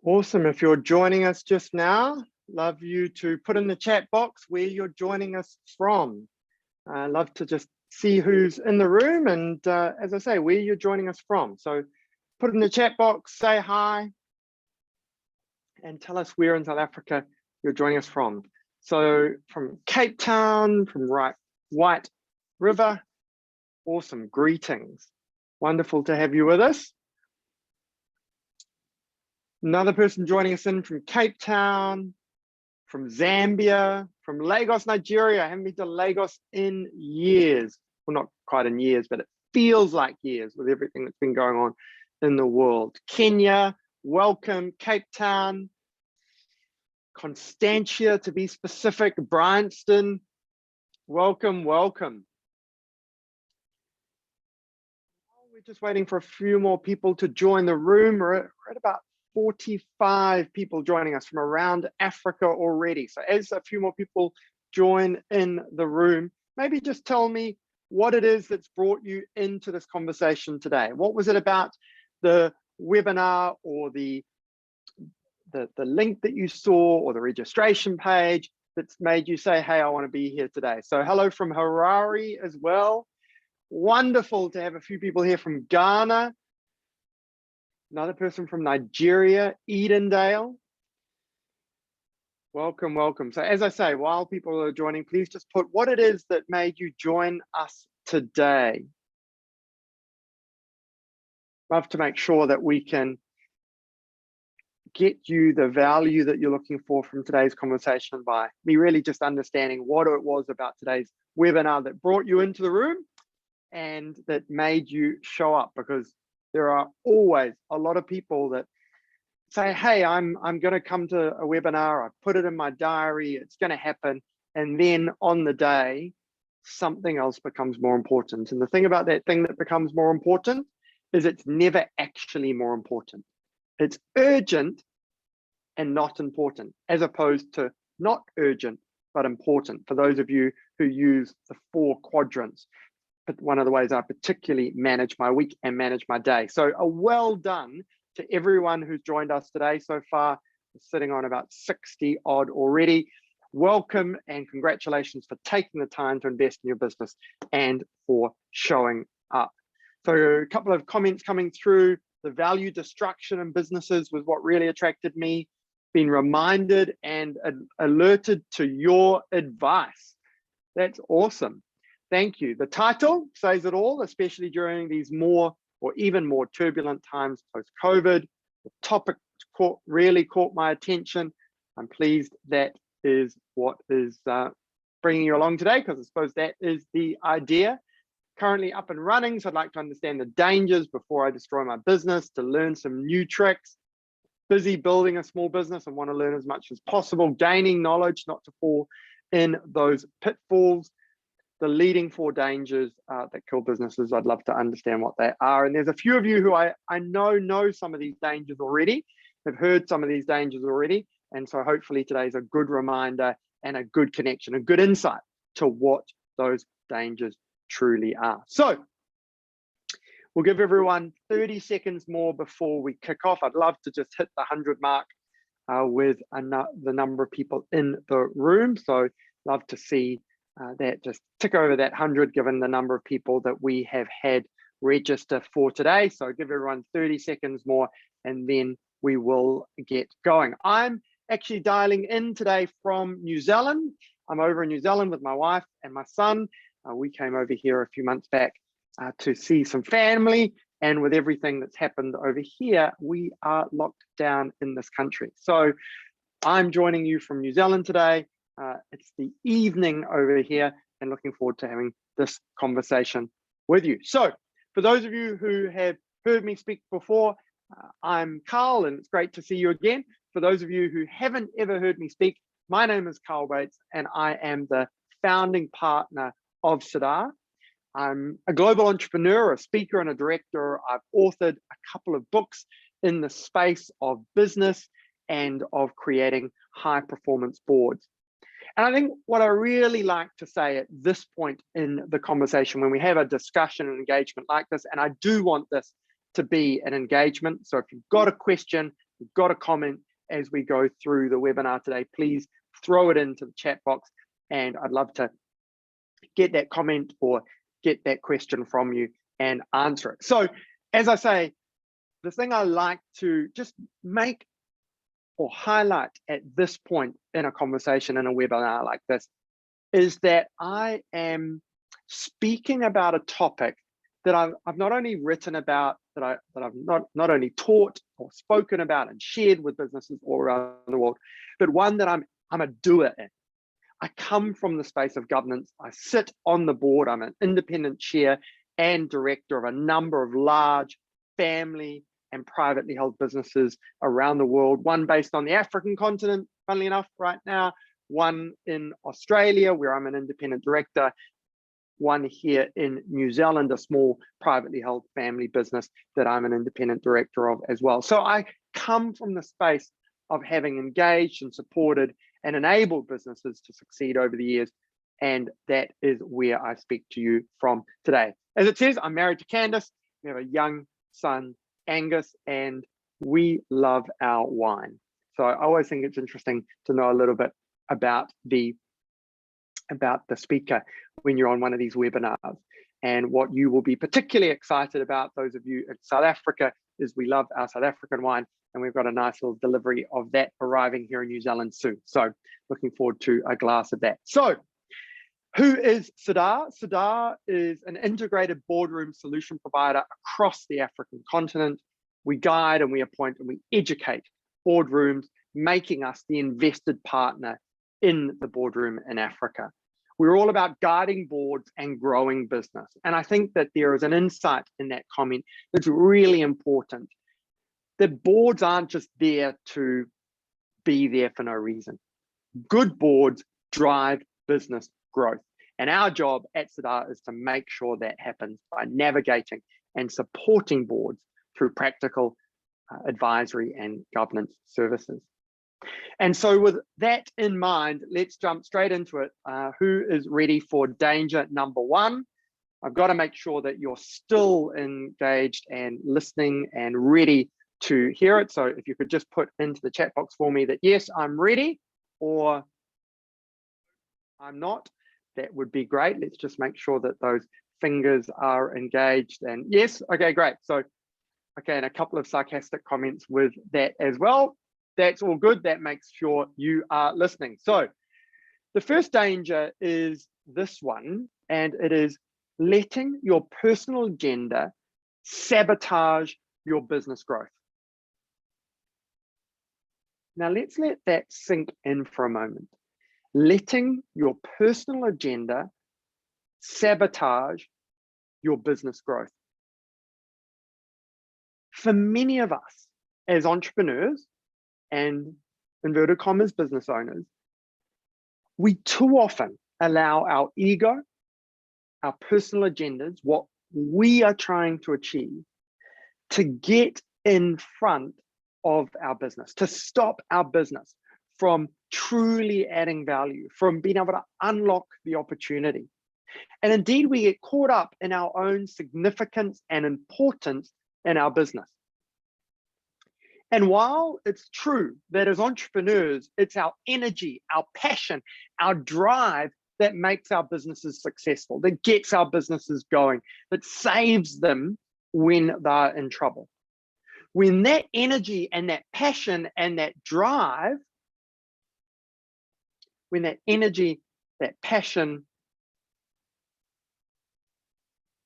Awesome. If you're joining us just now, love you to put in the chat box where you're joining us from. I love to just see who's in the room and as I say, where you're joining us from. So put in the chat box, say hi, and tell us where in South Africa you're joining us from. So from Cape Town, from White River, awesome, greetings. Wonderful to have you with us. Another person joining us in from Cape Town, from Zambia, from Lagos, Nigeria. I haven't been to Lagos in years. Well, not quite in years, but it feels like years with everything that's been going on in the world. Kenya, welcome. Cape Town, Constantia to be specific, Bryanston, welcome, welcome. We're just waiting for a few more people to join the room. We're at about 45 people joining us from around Africa already. So as a few more people join in the room, maybe just tell me what it is that's brought you into this conversation today. What was it about the webinar or the link that you saw or the registration page that's made you say, hey, I want to be here today? So hello from Harare as well. Wonderful to have a few people here from Ghana. Another person from Nigeria, Edendale. Welcome, welcome. So as I say, while people are joining, please just put what it is that made you join us today. Love to make sure that we can get you the value that you're looking for from today's conversation by me really just understanding what it was about today's webinar that brought you into the room and that made you show up, because there are always a lot of people that say, hey, I'm going to come to a webinar. I put it in my diary. It's going to happen. And then on the day, something else becomes more important. And the thing about that thing that becomes more important is it's never actually more important. It's urgent and not important, as opposed to not urgent, but important. For those of you who use the 4 quadrants, but one of the ways I particularly manage my week and manage my day. So a well done to everyone who's joined us today so far. We're sitting on about 60 odd already. Welcome and congratulations for taking the time to invest in your business and for showing up. So a couple of comments coming through. The value destruction in businesses was what really attracted me. Being reminded and alerted to your advice. That's awesome. Thank you. The title says it all, especially during these more or even more turbulent times post-COVID. The topic really caught my attention. I'm pleased that is what is bringing you along today, because I suppose that is the idea. Currently up and running, so I'd like to understand the dangers before I destroy my business, to learn some new tricks. Busy building a small business and want to learn as much as possible, gaining knowledge not to fall in those pitfalls. The leading 4 dangers that kill businesses. I'd love to understand what they are. And there's a few of you who I know some of these dangers already, have heard some of these dangers already. And so hopefully today's a good reminder and a good connection, a good insight to what those dangers truly are. So we'll give everyone 30 seconds more before we kick off. I'd love to just hit the 100 mark with the number of people in the room. So love to see that just tick over that 100, given the number of people that we have had register for today. So give everyone 30 seconds more and then we will get going. I'm actually dialing in today from New Zealand. I'm over in New Zealand with my wife and my son. We came over here a few months back to see some family, and with everything that's happened over here, we are locked down in this country. So I'm joining you from New Zealand today. It's the evening over here, and looking forward to having this conversation with you. So for those of you who have heard me speak before, I'm Carl, and it's great to see you again. For those of you who haven't ever heard me speak, my name is Carl Bates, and I am the founding partner of Sadar. I'm a global entrepreneur, a speaker, and a director. I've authored a couple of books in the space of business and of creating high performance boards. And I think what I really like to say at this point in the conversation, when we have a discussion and engagement like this, and I do want this to be an engagement. So if you've got a question, you've got a comment as we go through the webinar today, please throw it into the chat box, and I'd love to get that comment or get that question from you and answer it. So as I say, the thing I like to just make or highlight at this point in a conversation in a webinar like this is that I am speaking about a topic that I've not only written about, that I've not only taught or spoken about and shared with businesses all around the world, but one that I'm a doer in. I come from the space of governance. I sit on the board. I'm an independent chair and director of a number of large family and privately held businesses around the world, one based on the African continent, funnily enough, right now, one in Australia, where I'm an independent director, one here in New Zealand, a small privately held family business that I'm an independent director of as well. So I come from the space of having engaged and supported and enabled businesses to succeed over the years. And that is where I speak to you from today. As it says, I'm married to Candace. We have a young son, Angus, and we love our wine. So I always think it's interesting to know a little bit about the speaker when you're on one of these webinars. And what you will be particularly excited about, those of you in South Africa, is we love our South African wine, and we've got a nice little delivery of that arriving here in New Zealand soon. So looking forward to a glass of that. So who is Cedar? Cedar is an integrated boardroom solution provider across the African continent. We guide and we appoint and we educate boardrooms, making us the invested partner in the boardroom in Africa. We're all about guiding boards and growing business. And I think that there is an insight in that comment that's really important. That boards aren't just there to be there for no reason. Good boards drive business growth. And our job at Cedar is to make sure that happens by navigating and supporting boards through practical advisory and governance services. And so with that in mind, let's jump straight into it. Who is ready for danger number one? I've got to make sure that you're still engaged and listening and ready to hear it. So if you could just put into the chat box for me that yes, I'm ready, or I'm not, that would be great. Let's just make sure that those fingers are engaged. And yes, okay, great. So, okay, and a couple of sarcastic comments with that as well. That's all good. That makes sure you are listening. So the first danger is this one, and it is letting your personal agenda sabotage your business growth. Now let's let that sink in for a moment. Letting your personal agenda sabotage your business growth. For many of us as entrepreneurs and inverted commas business owners, we too often allow our ego, our personal agendas, what we are trying to achieve, to get in front of our business, to stop our business from truly adding value, from being able to unlock the opportunity. And indeed, we get caught up in our own significance and importance in our business. And while it's true that as entrepreneurs, it's our energy, our passion, our drive that makes our businesses successful, that gets our businesses going, that saves them when they're in trouble. When that energy and that passion and that drive, when that energy, that passion,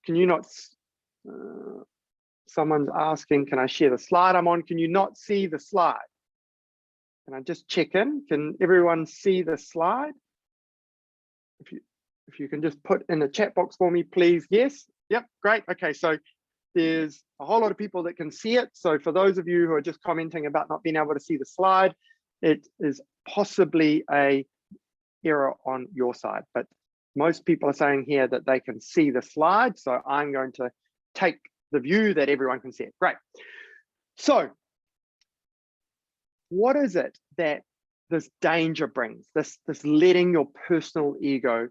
can you not, someone's asking, can I share the slide I'm on? Can you not see the slide? Can I just check in? Can everyone see the slide? If you can just put in the chat box for me, please. Yes. Yep. Great. Okay. So there's a whole lot of people that can see it. So for those of you who are just commenting about not being able to see the slide, it is possibly a error on your side, but most people are saying here that they can see the slide. So I'm going to take the view that everyone can see it. Great. So what is it that this danger brings, this letting your personal ego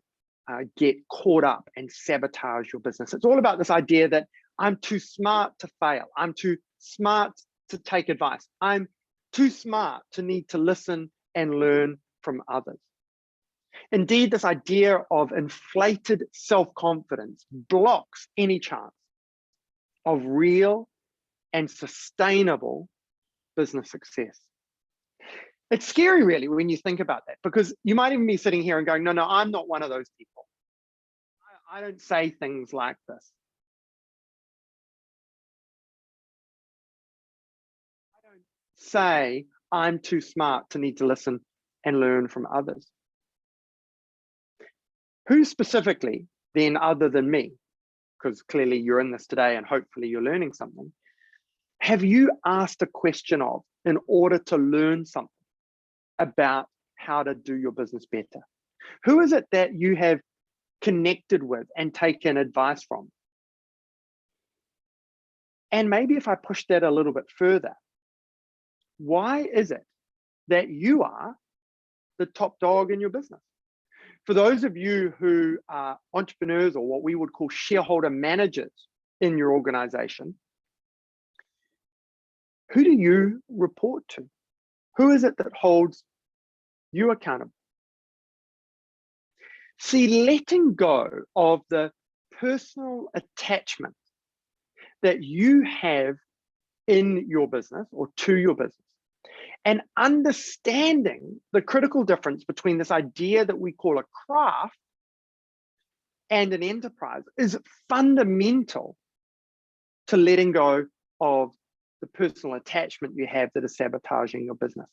get caught up and sabotage your business? It's all about this idea that I'm too smart to fail. I'm too smart to take advice. I'm too smart to need to listen and learn from others. Indeed, this idea of inflated self-confidence blocks any chance of real and sustainable business success. It's scary, really, when you think about that, because you might even be sitting here and going, no, I'm not one of those people. I don't say things like this. I don't say I'm too smart to need to listen and learn from others. Who specifically, then, other than me, because clearly you're in this today and hopefully you're learning something, have you asked a question of in order to learn something about how to do your business better? Who is it that you have connected with and taken advice from? And maybe if I push that a little bit further, why is it that you are the top dog in your business? For those of you who are entrepreneurs, or what we would call shareholder managers in your organization, who do you report to? Who is it that holds you accountable? See, letting go of the personal attachment that you have in your business or to your business, and understanding the critical difference between this idea that we call a craft and an enterprise is fundamental to letting go of the personal attachment you have that is sabotaging your business.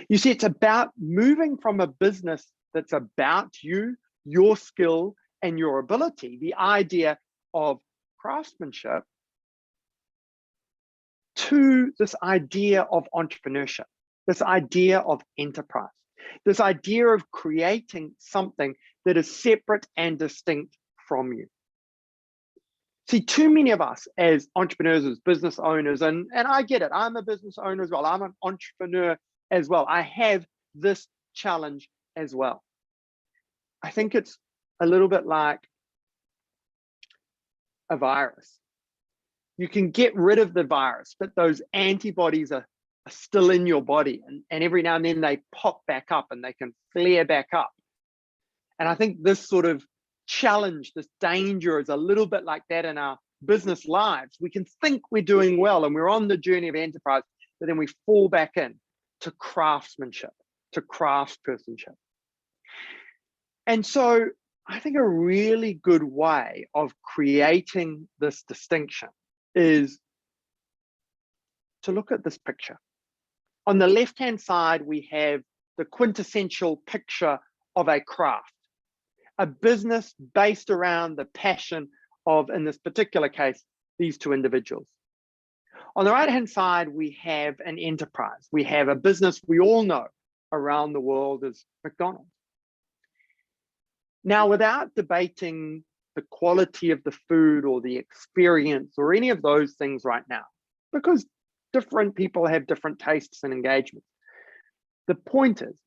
You see, it's about moving from a business that's about you, your skill, and your ability, the idea of craftsmanship, to this idea of entrepreneurship, this idea of enterprise, this idea of creating something that is separate and distinct from you. See, too many of us as entrepreneurs, as business owners, and I get it, I'm a business owner as well, I'm an entrepreneur as well, I have this challenge as well. I think it's a little bit like a virus. You can get rid of the virus, but those antibodies are still in your body, and every now and then they pop back up and they can flare back up. And I think this sort of challenge, this danger, is a little bit like that in our business lives. We can think we're doing well and we're on the journey of enterprise, but then we fall back in to craftsmanship, to craftspersonship. And so I think a really good way of creating this distinction is to look at this picture. On the left-hand side, we have the quintessential picture of a craft, a business based around the passion of, in this particular case, these two individuals. On the right-hand side, we have an enterprise. We have a business we all know around the world as McDonald's. Now, without debating the quality of the food or the experience or any of those things right now, because different people have different tastes and engagements, the point is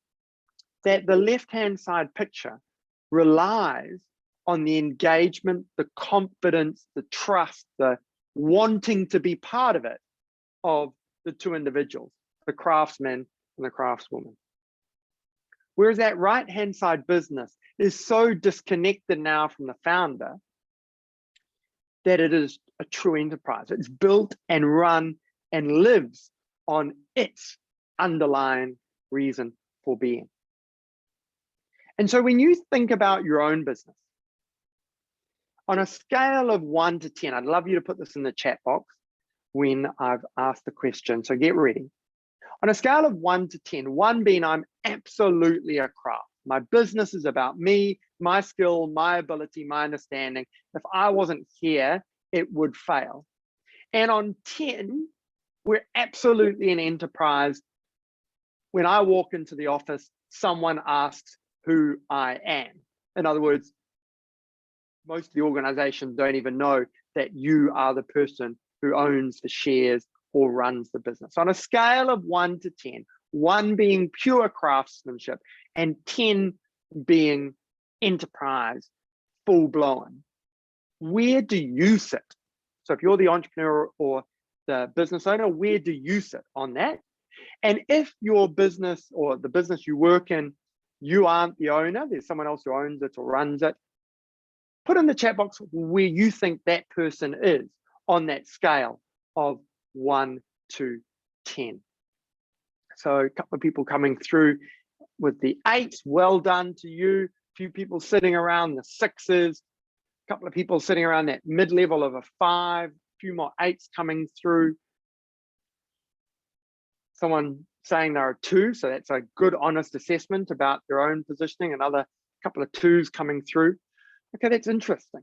that the left-hand side picture relies on the engagement, the confidence, the trust, the wanting to be part of it of the two individuals, the craftsman and the craftswoman. Whereas that right-hand side business is so disconnected now from the founder that it is a true enterprise. It's built and run and lives on its underlying reason for being. And so when you think about your own business, on a scale of 1 to 10, I'd love you to put this in the chat box when I've asked the question, so get ready. On a scale of 1 to 10, 1 being I'm absolutely a craft. My business is about me, my skill, my ability, my understanding. If I wasn't here, it would fail. And on 10, we're absolutely an enterprise. When I walk into the office, someone asks who I am. In other words, most of the organizations don't even know that you are the person who owns the shares or runs the business. On a scale of 1 to 10, 1 being pure craftsmanship and 10 being enterprise, full blown, where do you sit? So if you're the entrepreneur or the business owner, where do you sit on that? And if your business or the business you work in, you aren't the owner, there's someone else who owns it or runs it, put in the chat box where you think that person is on that scale of 1 to 10. So a couple of people coming through with the 8s, well done to you. A few people sitting around the 6s, a couple of people sitting around that mid-level of a 5, a few more 8s coming through. Someone saying they're a 2, so that's a good honest assessment about their own positioning. Another couple of 2s coming through. Okay, that's interesting.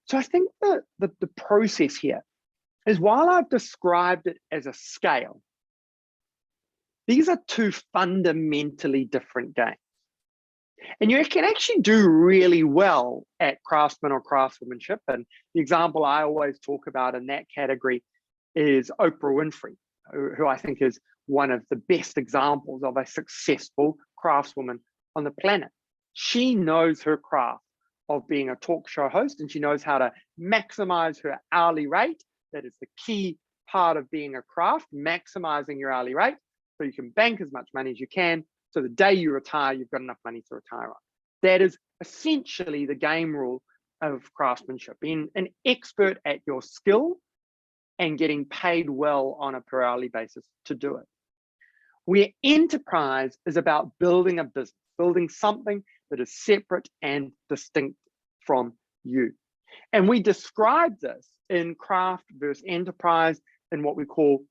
So I think the process here is, while I've described it as a scale, these are 2 fundamentally different games. And you can actually do really well at craftsman or craftswomanship. And the example I always talk about in that category is Oprah Winfrey, who I think is one of the best examples of a successful craftswoman on the planet. She knows her craft of being a talk show host, and she knows how to maximize her hourly rate. That is the key part of being a craft, maximizing your hourly rate so you can bank as much money as you can. So the day you retire, you've got enough money to retire on. That is essentially the game rule of craftsmanship, being an expert at your skill and getting paid well on a per hourly basis to do it. Where enterprise is about building a business, building something that is separate and distinct from you. And we describe this in craft versus enterprise in what we call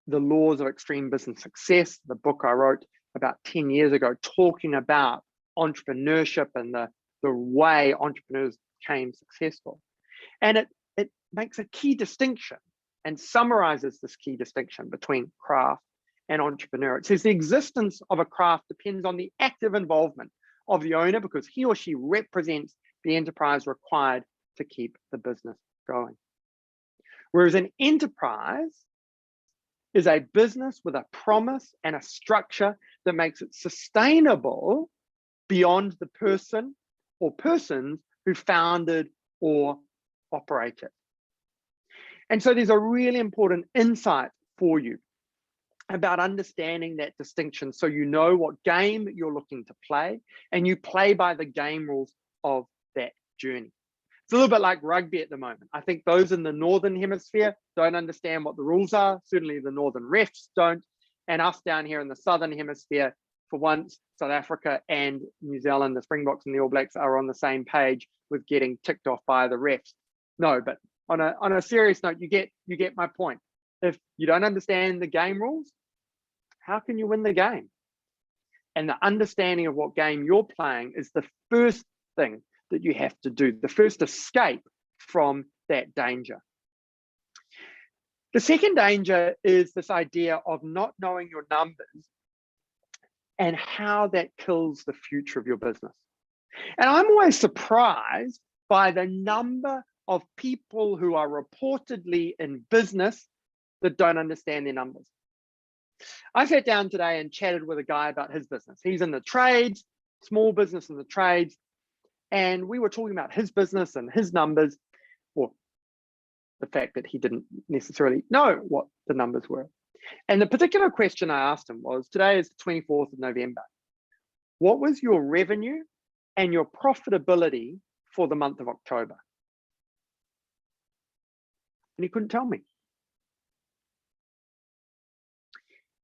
the laws of extreme business success, the book I wrote about 10 years ago, talking about entrepreneurship and the way entrepreneurs became successful. And it makes a key distinction and summarizes this key distinction between craft and entrepreneur. It says the existence of a craft depends on the active involvement of the owner, because he or she represents the enterprise required to keep the business going. Whereas an enterprise is a business with a promise and a structure that makes it sustainable beyond the person or persons who founded or operate it. And so there's a really important insight for you about understanding that distinction, so you know what game you're looking to play and you play by the game rules of that journey. It's a little bit like rugby at the moment. I think those in the Northern Hemisphere don't understand what the rules are. Certainly the Northern refs don't. And us down here in the Southern Hemisphere, for once, South Africa and New Zealand, the Springboks and the All Blacks are on the same page with getting ticked off by the refs. No, but on a serious note, you get my point. If you don't understand the game rules, how can you win the game? And the understanding of what game you're playing is the first thing that you have to do, the first escape from that danger. The second danger is this idea of not knowing your numbers and how that kills the future of your business. And I'm always surprised by the number of people who are reportedly in business that don't understand their numbers. I sat down today and chatted with a guy about his business. He's in the trades, small business in the trades. And we were talking about his business and his numbers, or the fact that he didn't necessarily know what the numbers were. And the particular question I asked him was, today is the 24th of November. What was your revenue and your profitability for the month of October? And he couldn't tell me.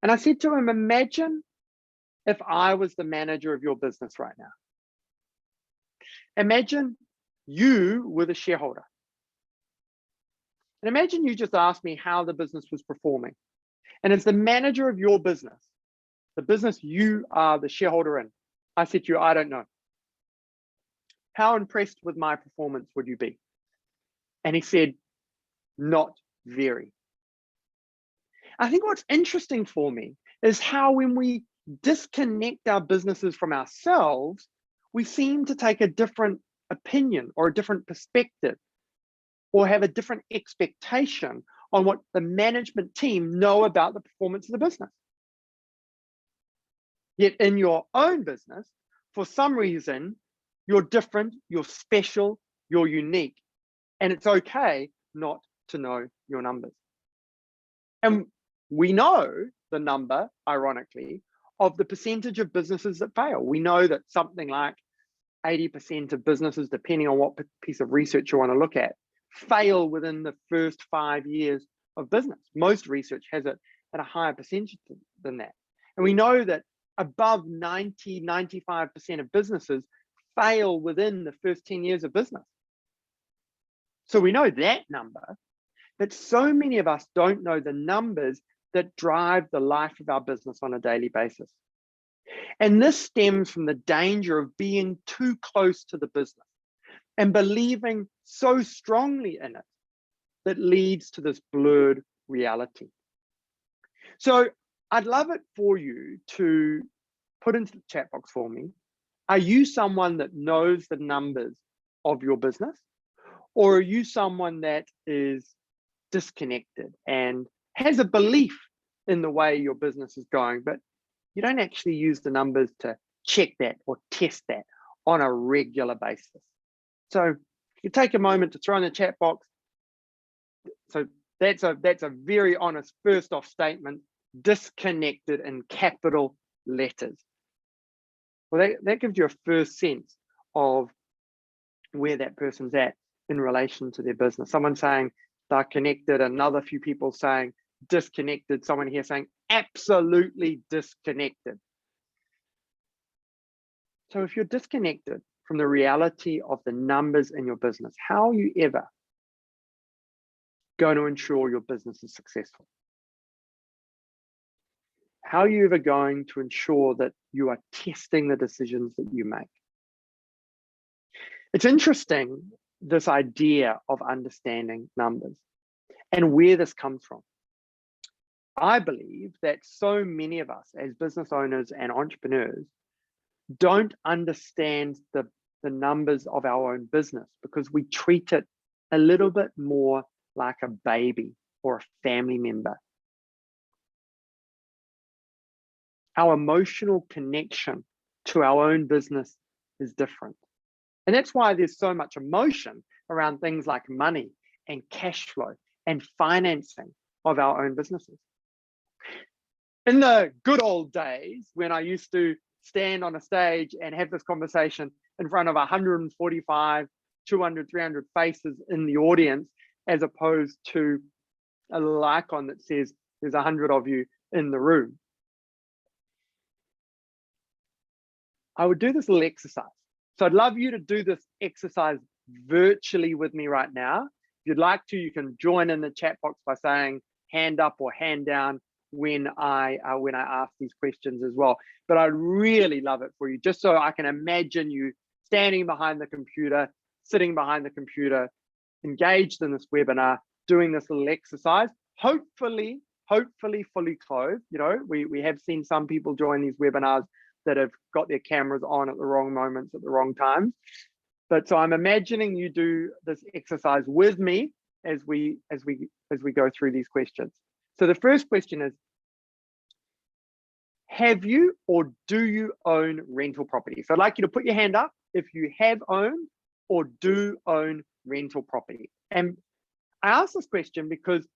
And I said to him, imagine if I was the manager of your business right now. Imagine you were the shareholder. And imagine you just asked me how the business was performing. And as the manager of your business, the business you are the shareholder in, I said to you, I don't know. How impressed with my performance would you be? And he said, not very. I think what's interesting for me is how when we disconnect our businesses from ourselves, we seem to take a different opinion or a different perspective, or have a different expectation on what the management team know about the performance of the business. Yet in your own business, for some reason, you're different, you're special, you're unique, and it's okay not to know your numbers. And we know the number, ironically, of the percentage of businesses that fail. We know that something like 80% of businesses, depending on what piece of research you want to look at, fail within the first 5 years of business. Most research has it at a higher percentage than that. And we know that above 90, 95% of businesses fail within the first 10 years of business. So we know that number, but so many of us don't know the numbers that drive the life of our business on a daily basis. And this stems from the danger of being too close to the business and believing so strongly in it that leads to this blurred reality. So I'd love it for you to put into the chat box for me. Are you someone that knows the numbers of your business? Or are you someone that is disconnected and has a belief in the way your business is going, but you don't actually use the numbers to check that or test that on a regular basis? So you take a moment to throw in the chat box. So that's a very honest first off statement, disconnected in capital letters. Well, that gives you a first sense of where that person's at in relation to their business. Someone saying they're connected, another few people saying disconnected, someone here saying absolutely disconnected. So if you're disconnected from the reality of the numbers in your business, how are you ever going to ensure your business is successful? How are you ever going to ensure that you are testing the decisions that you make? It's interesting, this idea of understanding numbers and where this comes from. I believe that so many of us as business owners and entrepreneurs don't understand the numbers of our own business because we treat it a little bit more like a baby or a family member. Our emotional connection to our own business is different. And that's why there's so much emotion around things like money and cash flow and financing of our own businesses. In the good old days, when I used to stand on a stage and have this conversation in front of 145, 200, 300 faces in the audience, as opposed to a little icon that says there's 100 of you in the room, I would do this little exercise. So I'd love you to do this exercise virtually with me right now. If you'd like to, you can join in the chat box by saying hand up or hand down when I ask these questions as well. But I'd really love it for you, just so I can imagine you standing behind the computer, sitting behind the computer, engaged in this webinar, doing this little exercise, hopefully fully clothed. You know, we have seen some people join these webinars that have got their cameras on at the wrong moments at the wrong times. But so I'm imagining you do this exercise with me as we go through these questions. So the first question is, have you or do you own rental property? So I'd like you to put your hand up if you have owned or do own rental property. And I ask this question because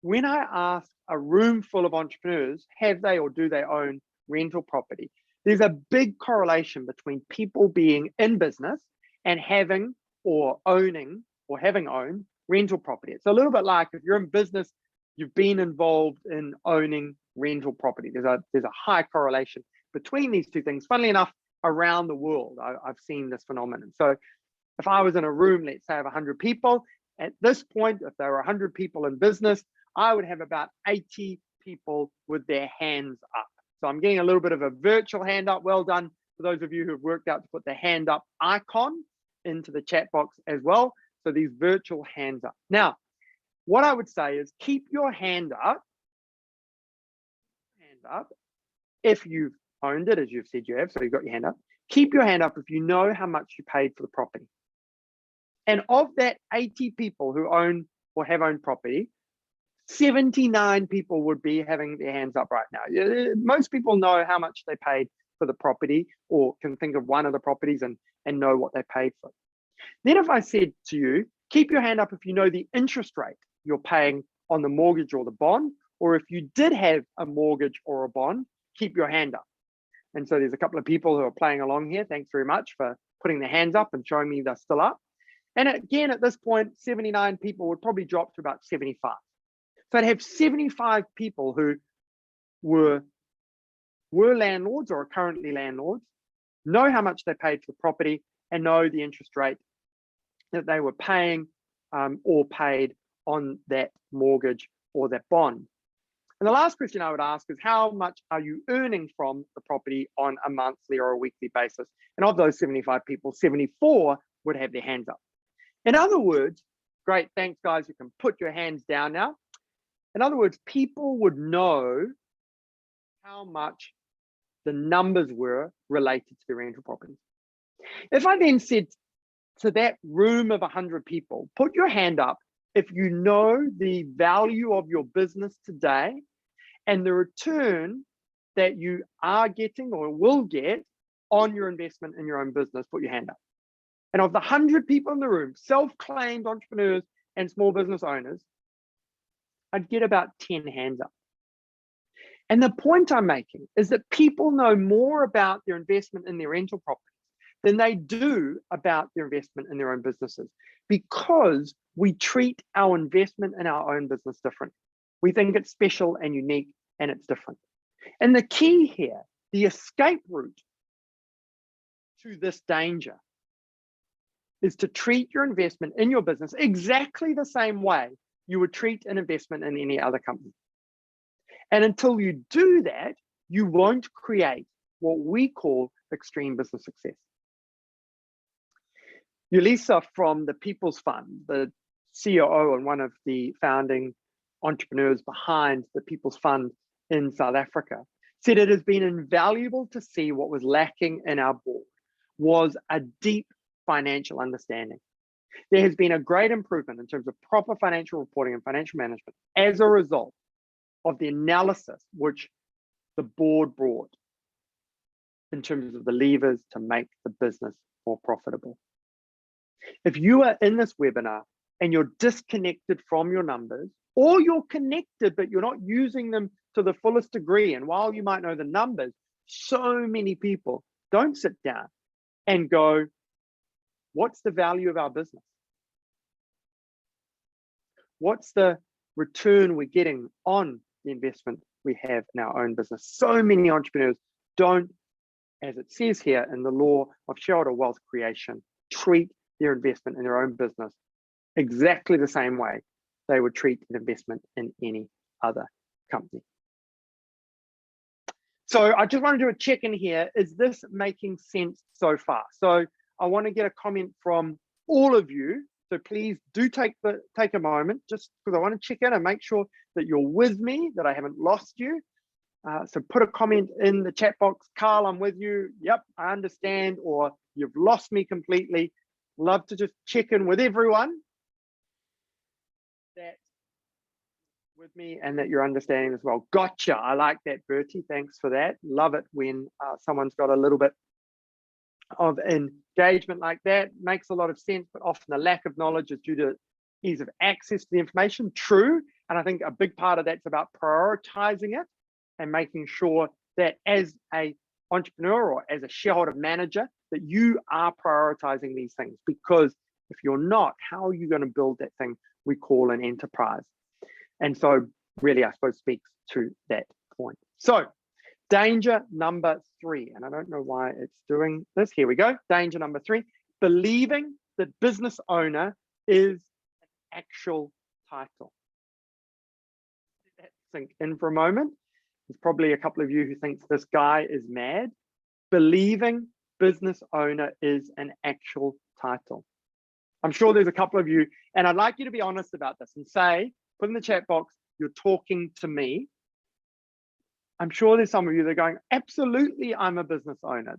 when I ask a room full of entrepreneurs, have they or do they own rental property, there's a big correlation between people being in business and having or owning or having owned rental property. It's a little bit like if you're in business, you've been involved in owning rental property. There's a high correlation between these two things. Funnily enough, around the world, I've seen this phenomenon. So if I was in a room, let's say of 100 people, at this point, if there were 100 people in business, I would have about 80 people with their hands up. So I'm getting a little bit of a virtual hand up. Well done for those of you who have worked out to put the hand up icon into the chat box as well. So these virtual hands up. Now, what I would say is keep your hand up if you've owned it, as you've said you have, so you've got your hand up. Keep your hand up if you know how much you paid for the property. And of that 80 people who own or have owned property, 79 people would be having their hands up right now. Most people know how much they paid for the property or can think of one of the properties and know what they paid for. Then if I said to you, keep your hand up if you know the interest rate you're paying on the mortgage or the bond, or if you did have a mortgage or a bond, keep your hand up. And so there's a couple of people who are playing along here. Thanks very much for putting their hands up and showing me they're still up. And again, at this point, 79 people would probably drop to about 75. So I'd have 75 people who were landlords or are currently landlords, know how much they paid for the property, and know the interest rate that they were paying or paid on that mortgage or that bond. And the last question I would ask is, how much are you earning from the property on a monthly or a weekly basis? And of those 75 people, 74 would have their hands up. In other words, great, thanks guys, you can put your hands down now. In other words, people would know how much the numbers were related to the rental properties. If I then said to that room of 100 people, put your hand up if you know the value of your business today and the return that you are getting or will get on your investment in your own business, put your hand up. And of the 100 people in the room, self-claimed entrepreneurs and small business owners, I'd get about 10 hands up. And the point I'm making is that people know more about their investment in their rental properties than they do about their investment in their own businesses, because we treat our investment in our own business different. We think it's special and unique and it's different. And the key here, the escape route to this danger, is to treat your investment in your business exactly the same way you would treat an investment in any other company. And until you do that, you won't create what we call extreme business success. Yulisa from the People's Fund, the COO and one of the founding entrepreneurs behind the People's Fund in South Africa, said it has been invaluable to see what was lacking in our board was a deep financial understanding. There has been a great improvement in terms of proper financial reporting and financial management as a result of the analysis which the board brought in terms of the levers to make the business more profitable. If you are in this webinar and you're disconnected from your numbers, or you're connected but you're not using them to the fullest degree, and while you might know the numbers, so many people don't sit down and go, what's the value of our business? What's the return we're getting on the investment we have in our own business? So many entrepreneurs don't, as it says here in the law of shareholder wealth creation, treat their investment in their own business exactly the same way they would treat an investment in any other company. So I just want to do a check-in here. Is this making sense so far? So I want to get a comment from all of you. So please do take a moment, just because I want to check in and make sure that you're with me, that I haven't lost you. So put a comment in the chat box. Carl, I'm with you. Yep, I understand. Or you've lost me completely. Love to just check in with everyone that's with me and that you're understanding as well. Gotcha. I like that, Bertie. Thanks for that. Love it when someone's got a little bit of engagement like that. Makes a lot of sense, but often the lack of knowledge is due to ease of access to the information. True. And I think a big part of that's about prioritizing it and making sure that as a entrepreneur or as a shareholder manager, that you are prioritizing these things, because if you're not, how are you going to build that thing we call an enterprise? And so really, I suppose, speaks to that point. So danger number 3, and I don't know why it's doing this. Here we go. Danger number 3, believing that business owner is an actual title. Let that sink in for a moment. There's probably a couple of you who thinks this guy is mad. Believing business owner is an actual title. I'm sure there's a couple of you, and I'd like you to be honest about this and say, put in the chat box, you're talking to me. I'm sure there's some of you that are going, absolutely, I'm a business owner.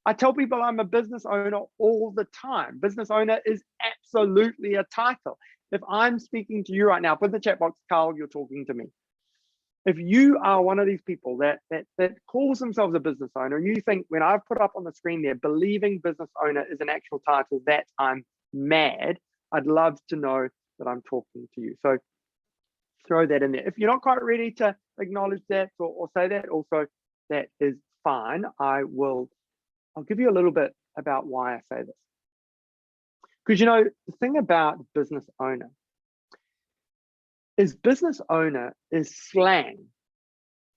I tell people I'm a business owner all the time. Business owner is absolutely a title. If I'm speaking to you right now, put in the chat box, Carl, you're talking to me. If you are one of these people that calls themselves a business owner, and you think when I've put up on the screen there, believing business owner is an actual title, that I'm mad, I'd love to know that I'm talking to you. So throw that in there. If you're not quite ready to acknowledge that or say that, also that is fine. I'll give you a little bit about why I say this. Because the thing about business owner is slang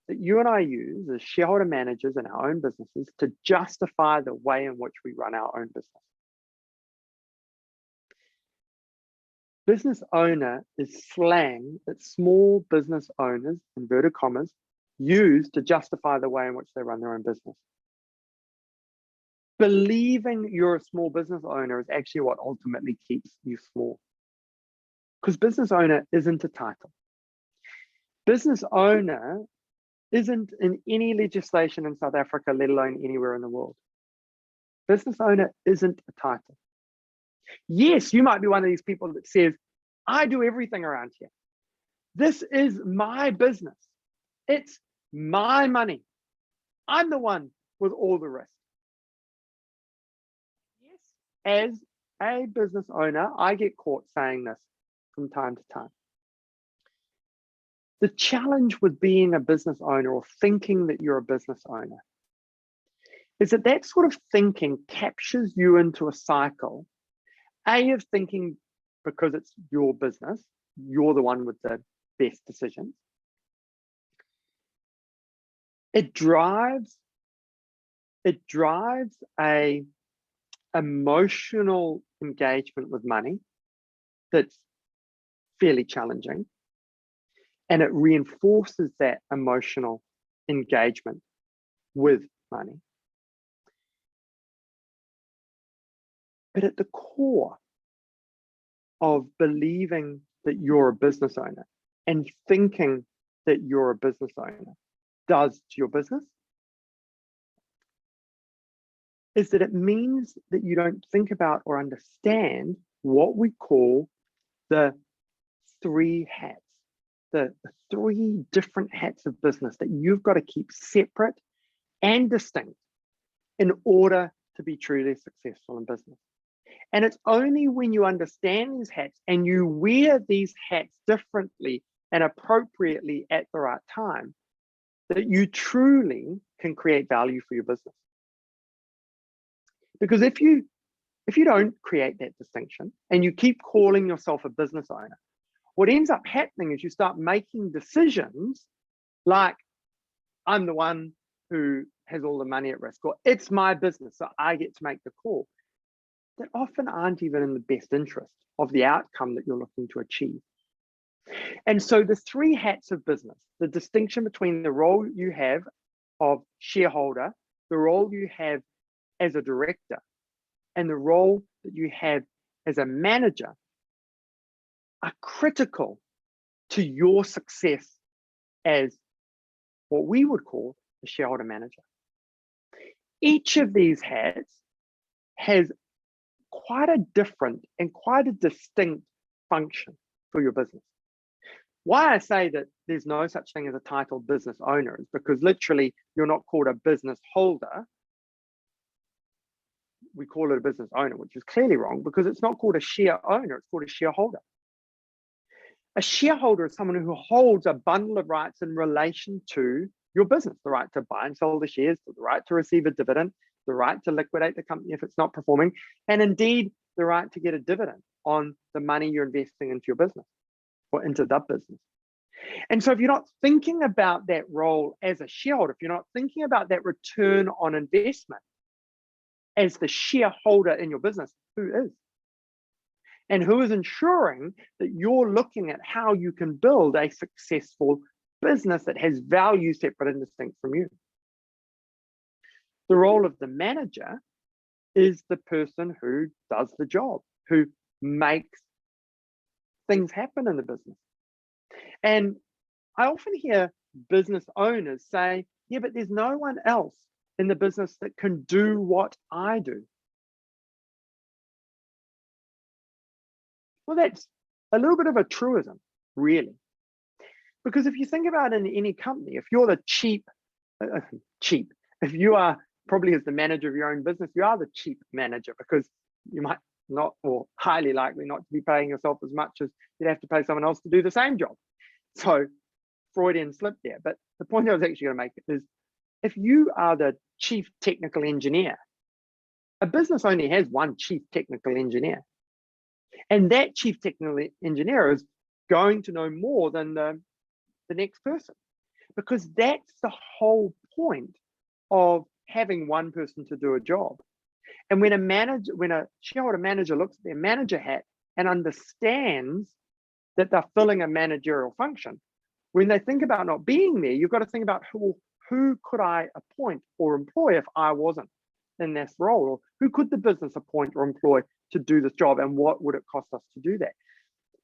that you and I use as shareholder managers in our own businesses to justify the way in which we run our own business. Business owner is slang that small business owners, inverted commas, use to justify the way in which they run their own business. Believing you're a small business owner is actually what ultimately keeps you small. Because business owner isn't a title. Business owner isn't in any legislation in South Africa, let alone anywhere in the world. Business owner isn't a title. Yes, you might be one of these people that says, I do everything around here. This is my business. It's my money. I'm the one with all the risk. Yes, as a business owner, I get caught saying this from time to time. The challenge with being a business owner or thinking that you're a business owner is that sort of thinking captures you into a cycle, of thinking because it's your business, you're the one with the best decisions. It drives a emotional engagement with money that's fairly challenging, and it reinforces that emotional engagement with money. But at the core of believing that you're a business owner and thinking that you're a business owner does to your business is that it means that you don't think about or understand what we call the three hats, the three different hats of business that you've got to keep separate and distinct in order to be truly successful in business. And it's only when you understand these hats and you wear these hats differently and appropriately at the right time that you truly can create value for your business. Because if you don't create that distinction and you keep calling yourself a business owner, what ends up happening is you start making decisions like, I'm the one who has all the money at risk, or it's my business, so I get to make the call, that often aren't even in the best interest of the outcome that you're looking to achieve. And so the three hats of business, the distinction between the role you have of shareholder, the role you have as a director, and the role that you have as a manager are critical to your success as what we would call a shareholder manager. Each of these hats has quite a different and quite a distinct function for your business. Why I say that there's no such thing as a titled business owner is because literally you're not called a business holder. We call it a business owner, which is clearly wrong because it's not called a share owner, it's called a shareholder. A shareholder is someone who holds a bundle of rights in relation to your business, the right to buy and sell the shares, the right to receive a dividend, the right to liquidate the company if it's not performing, and indeed the right to get a dividend on the money you're investing into your business or into the business. And so if you're not thinking about that role as a shareholder, if you're not thinking about that return on investment as the shareholder in your business, who is? And who is ensuring that you're looking at how you can build a successful business that has value separate and distinct from you? The role of the manager is the person who does the job, who makes things happen in the business. And I often hear business owners say, yeah, but there's no one else in the business that can do what I do. Well, that's a little bit of a truism, really. Because if you think about it in any company, if you're the if you are probably as the manager of your own business, you are the cheap manager because you might not, or highly likely not to be paying yourself as much as you'd have to pay someone else to do the same job. So Freudian slip there. But the point I was actually going to make is, if you are the chief technical engineer, a business only has one chief technical engineer. And that chief technical engineer is going to know more than the next person, because that's the whole point of having one person to do a job. And when a shareholder manager looks at their manager hat and understands that they're filling a managerial function, when they think about not being there, you've got to think about who could I appoint or employ if I wasn't in this role, or who could the business appoint or employ to do this job, and what would it cost us to do that?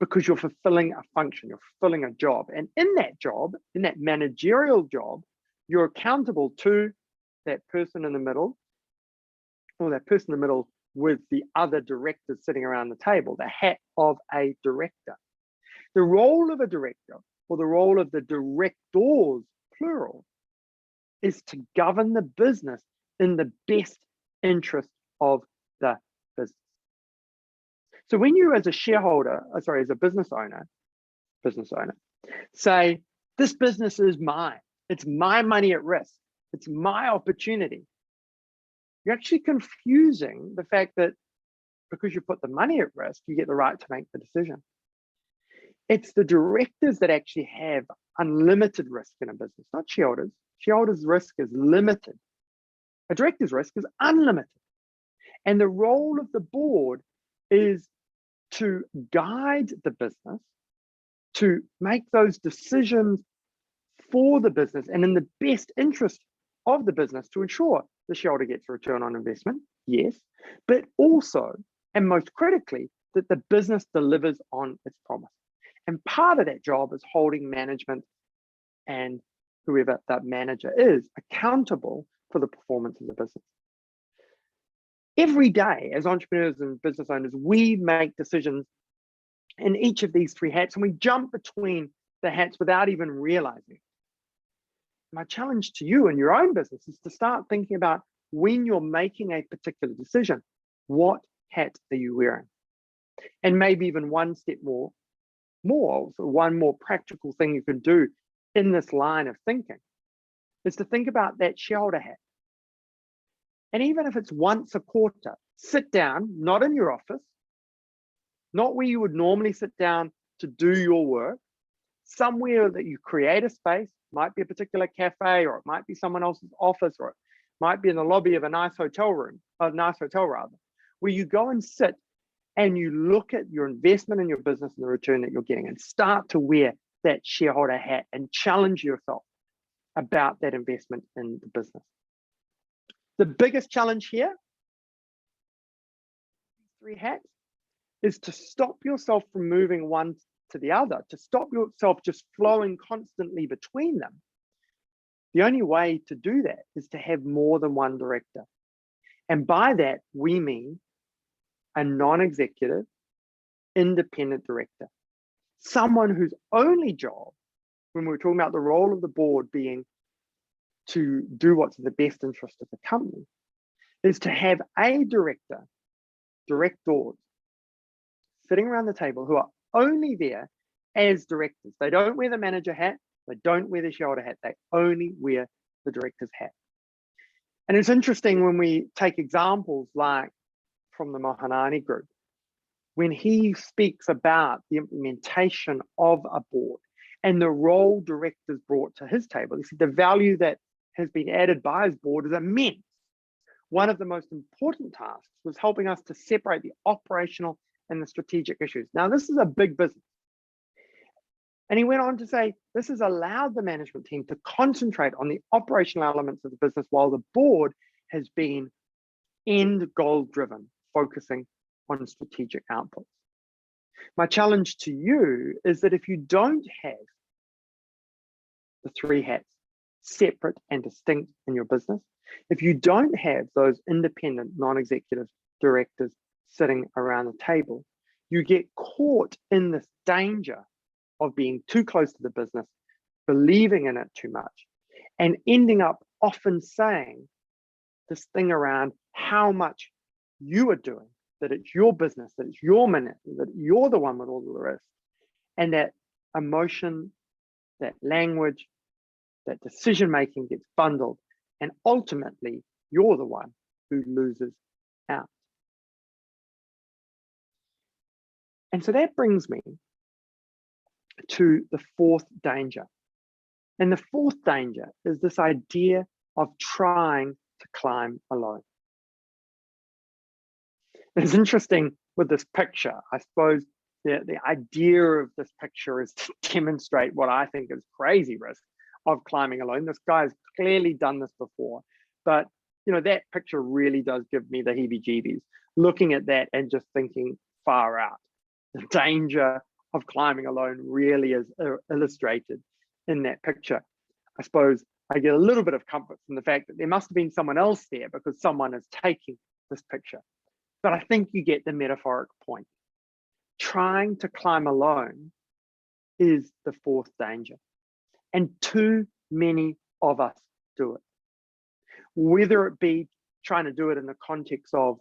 Because you're fulfilling a function, you're fulfilling a job. And in that job, in that managerial job, you're accountable to that person in the middle, or that person in the middle with the other directors sitting around the table, the hat of a director. The role of a director, or the role of the directors, plural, is to govern the business in the best interest of the business. So when you, as a shareholder, as a business owner, say, this business is mine, it's my money at risk, it's my opportunity, you're actually confusing the fact that because you put the money at risk, you get the right to make the decision. It's the directors that actually have unlimited risk in a business, not shareholders. Shareholders' risk is limited. A director's risk is unlimited. And the role of the board is to guide the business, to make those decisions for the business and in the best interest of the business, to ensure the shareholder gets a return on investment, yes, but also, and most critically, that the business delivers on its promise. And part of that job is holding management and whoever that manager is accountable for the performance of the business. Every day, as entrepreneurs and business owners, we make decisions in each of these three hats, and we jump between the hats without even realizing. My challenge to you in your own business is to start thinking about, when you're making a particular decision, what hat are you wearing? And maybe even one step more, so one more practical thing you can do in this line of thinking is to think about that shareholder hat. And even if it's once a quarter, sit down, not in your office, not where you would normally sit down to do your work, somewhere that you create a space, might be a particular cafe, or it might be someone else's office, or it might be in the lobby of a nice hotel room, where you go and sit and you look at your investment in your business and the return that you're getting, and start to wear that shareholder hat and challenge yourself about that investment in the business. The biggest challenge here, three hats, is to stop yourself from moving one to the other, to stop yourself just flowing constantly between them. The only way to do that is to have more than one director. And by that, we mean a non-executive, independent director. Someone whose only job, when we're talking about the role of the board being to do what's in the best interest of the company, is to have a directors, sitting around the table, who are only there as directors. They don't wear the manager hat, they don't wear the shareholder hat, they only wear the director's hat. And it's interesting when we take examples like from the Mohanani group, when he speaks about the implementation of a board and the role directors brought to his table, he said the value that has been added by his board is immense. One of the most important tasks was helping us to separate the operational and the strategic issues. Now, this is a big business. And he went on to say, this has allowed the management team to concentrate on the operational elements of the business, while the board has been end goal driven, focusing on strategic outputs. My challenge to you is that if you don't have the three hats separate and distinct in your business, if you don't have those independent non-executive directors sitting around the table, you get caught in this danger of being too close to the business, believing in it too much, and ending up often saying this thing around how much you are doing, that it's your business, that it's your minute, that you're the one with all the risk, and that emotion that language, that decision-making gets bundled, and ultimately you're the one who loses out. And so that brings me to the fourth danger. And the fourth danger is this idea of trying to climb alone. It's interesting with this picture. I suppose the idea of this picture is to demonstrate what I think is crazy risk of climbing alone. This guy's clearly done this before, but that picture really does give me the heebie-jeebies looking at that and just thinking far out. The danger of climbing alone really is illustrated in that picture. I suppose I get a little bit of comfort from the fact that there must have been someone else there because someone is taking this picture. But I think you get the metaphoric point. Trying to climb alone is the fourth danger. And too many of us do it. Whether it be trying to do it in the context of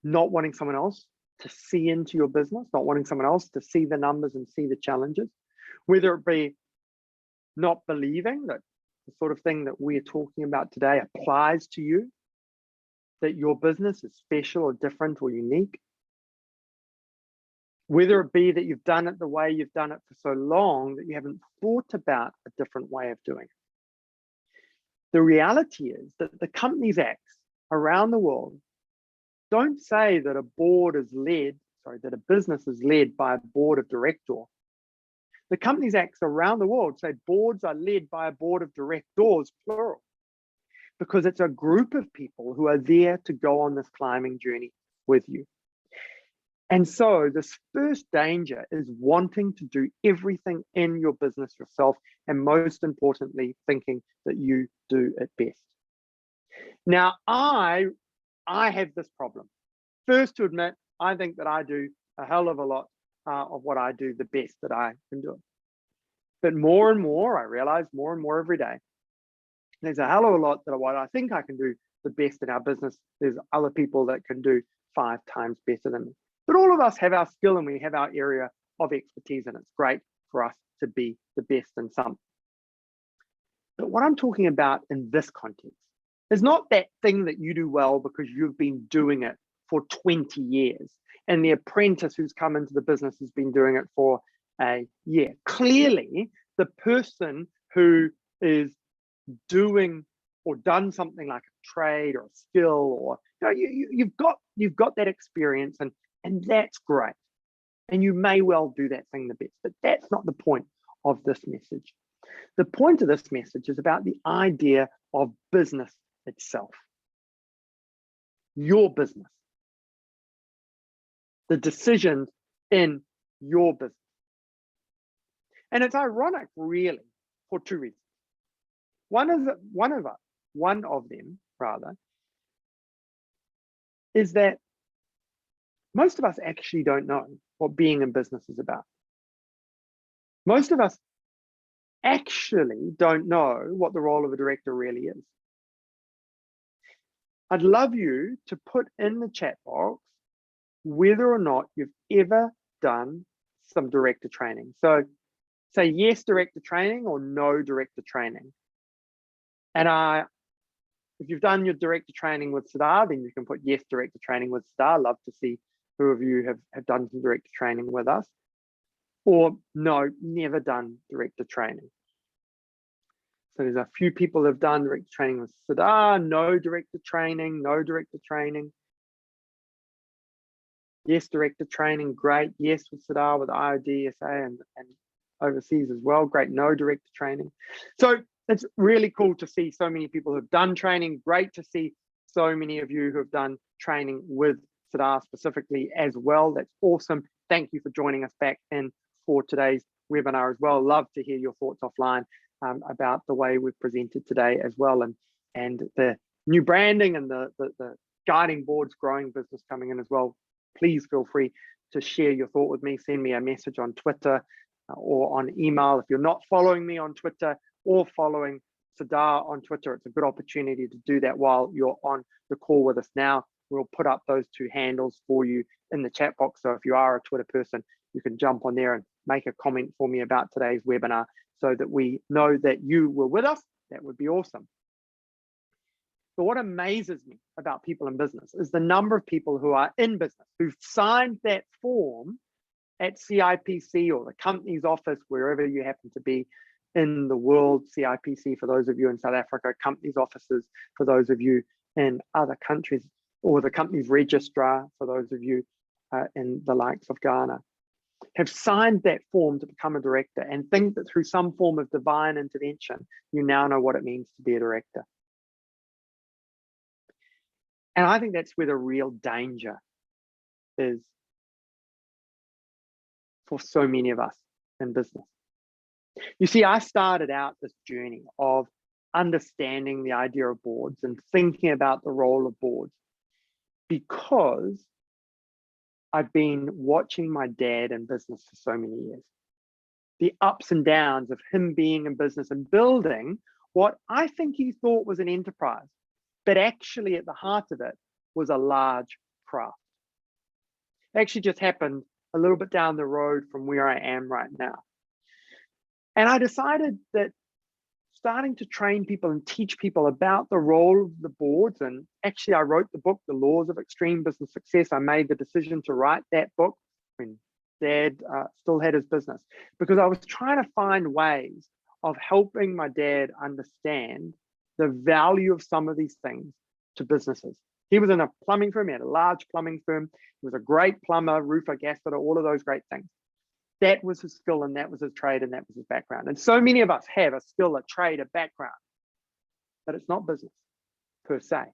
not wanting someone else to see into your business, not wanting someone else to see the numbers and see the challenges, whether it be not believing that the sort of thing that we're talking about today applies to you, that your business is special or different or unique, whether it be that you've done it the way you've done it for so long that you haven't thought about a different way of doing it. The reality is that the companies acts around the world don't say that that a business is led by a board of directors. The companies acts around the world say boards are led by a board of directors, plural, because it's a group of people who are there to go on this climbing journey with you. And so this first danger is wanting to do everything in your business yourself, and most importantly, thinking that you do it best. Now, I have this problem. First to admit, I think that I do a hell of a lot of what I do the best that I can do it. But more and more, I realize more and more every day, there's a hell of a lot that what I think I can do the best in our business, there's other people that can do 5 times better than me. But all of us have our skill and we have our area of expertise, and it's great for us to be the best in some. But what I'm talking about in this context is not that thing that you do well because you've been doing it for 20 years and the apprentice who's come into the business has been doing it for a year. Clearly, the person who is doing or done something like a trade or a skill, or you've got that experience, and that's great. And you may well do that thing the best, but that's not the point of this message. The point of this message is about the idea of business itself. Your business. The decisions in your business. And it's ironic, really, for 2 reasons. One of them, is that most of us actually don't know what being in business is about. Most of us actually don't know what the role of a director really is. I'd love you to put in the chat box whether or not you've ever done some director training. So say yes, director training, or no, director training. And if you've done your director training with Siddhar, then you can put yes, director training with Siddhar. Love to see who of you have done some director training with us. Or no, never done director training. So there's a few people that have done director training with Siddhar, no director training, no director training. Yes, director training, great. Yes, with Siddhar, with IODSA and overseas as well. Great, no director training. So it's really cool to see so many people who've done training. Great to see so many of you who have done training with Siddhar specifically as well. That's awesome. Thank you for joining us back in for today's webinar as well. Love to hear your thoughts offline about the way we've presented today as well, and the new branding and the guiding boards growing business coming in as well. Please feel free to share your thought with me. Send me a message on Twitter or on email. If you're not following me on Twitter or following Siddhar on Twitter, it's a good opportunity to do that while you're on the call with us now. We'll put up those 2 handles for you in the chat box. So if you are a Twitter person, you can jump on there and make a comment for me about today's webinar so that we know that you were with us. That would be awesome. But what amazes me about people in business is the number of people who are in business, who've signed that form at CIPC or the company's office, wherever you happen to be in the world. CIPC for those of you in South Africa, company's offices for those of you in other countries, or the company's registrar for those of you in the likes of Ghana, have signed that form to become a director and think that through some form of divine intervention, you now know what it means to be a director. And I think that's where the real danger is for so many of us in business. You see, I started out this journey of understanding the idea of boards and thinking about the role of boards because I've been watching my dad in business for so many years. The ups and downs of him being in business and building what I think he thought was an enterprise, but actually at the heart of it was a large craft. It actually just happened a little bit down the road from where I am right now. And I decided that starting to train people and teach people about the role of the boards, and actually I wrote the book, The Laws of Extreme Business Success. I made the decision to write that book when Dad still had his business, because I was trying to find ways of helping my dad understand the value of some of these things to businesses. He was in a plumbing firm, he had a large plumbing firm. He was a great plumber, roofer, gas fitter, all of those great things. That was his skill and that was his trade and that was his background. And so many of us have a skill, a trade, a background, but it's not business per se.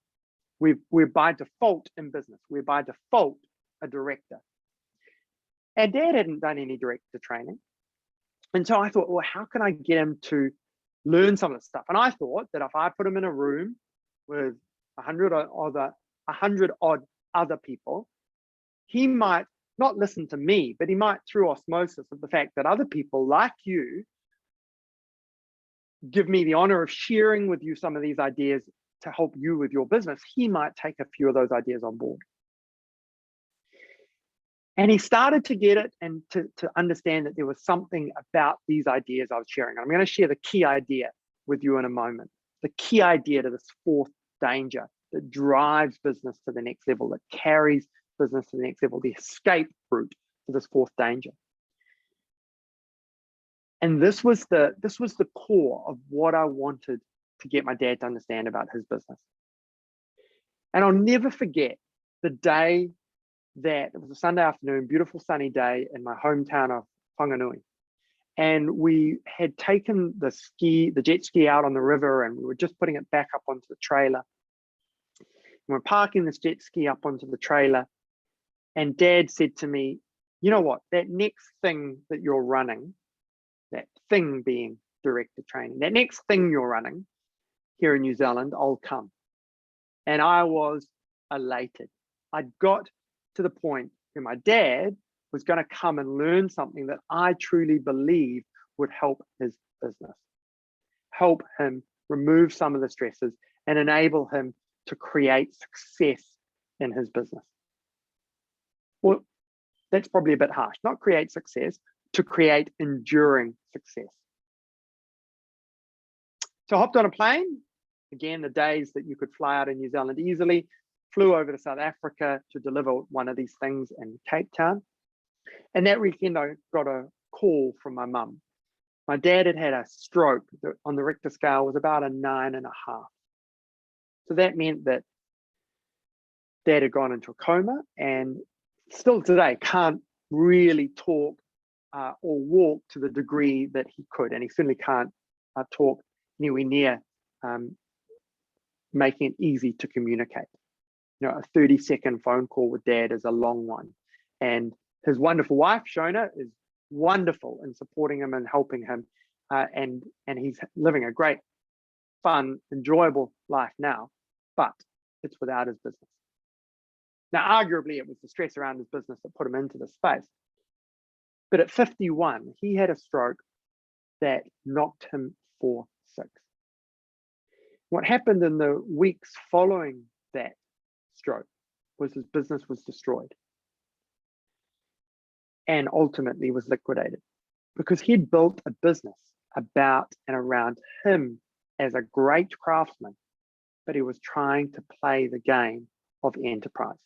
We're by default in business. We're by default a director. And Dad hadn't done any director training. And so I thought, well, how can I get him to learn some of this stuff? And I thought that if I put him in a room with 100 odd other people, he might not listen to me, but he might, through osmosis of the fact that other people like you give me the honor of sharing with you some of these ideas to help you with your business, he might take a few of those ideas on board. And he started to get it and to understand that there was something about these ideas I was sharing. I'm going to share the key idea with you in a moment. The key idea to this fourth danger that drives business to the next level, that carries business to the next level, the escape route to this fourth danger. And this was the core of what I wanted to get my dad to understand about his business. And I'll never forget the day that it was a Sunday afternoon, beautiful sunny day in my hometown of Whanganui. And we had taken the jet ski out on the river and we were just putting it back up onto the trailer. And we're parking this jet ski up onto the trailer. And Dad said to me, you know what, that next thing that you're running, that thing being director training, that next thing you're running here in New Zealand, I'll come. And I was elated. I'd got to the point where my dad was going to come and learn something that I truly believe would help his business, help him remove some of the stresses and enable him to create success in his business. Well, that's probably a bit harsh, not create success, to create enduring success. So I hopped on a plane, again, the days that you could fly out of New Zealand easily, flew over to South Africa to deliver one of these things in Cape Town. And that weekend, I got a call from my mum. My dad had had a stroke that on the Richter scale was about a 9.5. So that meant that Dad had gone into a coma and still today can't really talk or walk to the degree that he could. And he certainly can't talk anywhere near making it easy to communicate. You know, a 30-second phone call with Dad is a long one. And his wonderful wife, Shona, is wonderful in supporting him and helping him. And he's living a great, fun, enjoyable life now, but it's without his business. Now, arguably, it was the stress around his business that put him into this space. But at 51, he had a stroke that knocked him for 6. What happened in the weeks following that stroke was his business was destroyed and ultimately was liquidated. because he'd built a business about and around him as a great craftsman, but he was trying to play the game of enterprise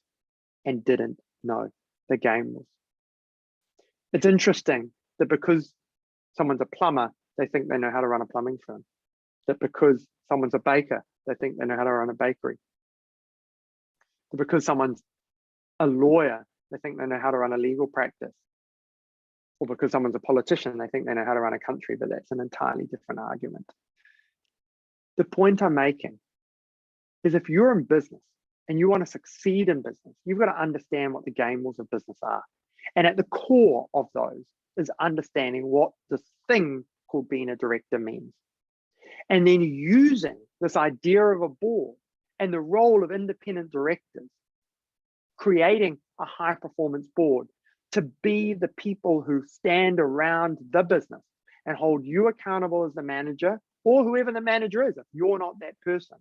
and didn't know the game rules. It's interesting that because someone's a plumber, they think they know how to run a plumbing firm. That because someone's a baker, they think they know how to run a bakery. That because someone's a lawyer, they think they know how to run a legal practice. Or because someone's a politician, they think they know how to run a country, but that's an entirely different argument. The point I'm making is if you're in business and you want to succeed in business, you've got to understand what the game rules of business are. And at the core of those is understanding what this thing called being a director means. And then using this idea of a board and the role of independent directors, creating a high performance board to be the people who stand around the business and hold you accountable as the manager or whoever the manager is, if you're not that person,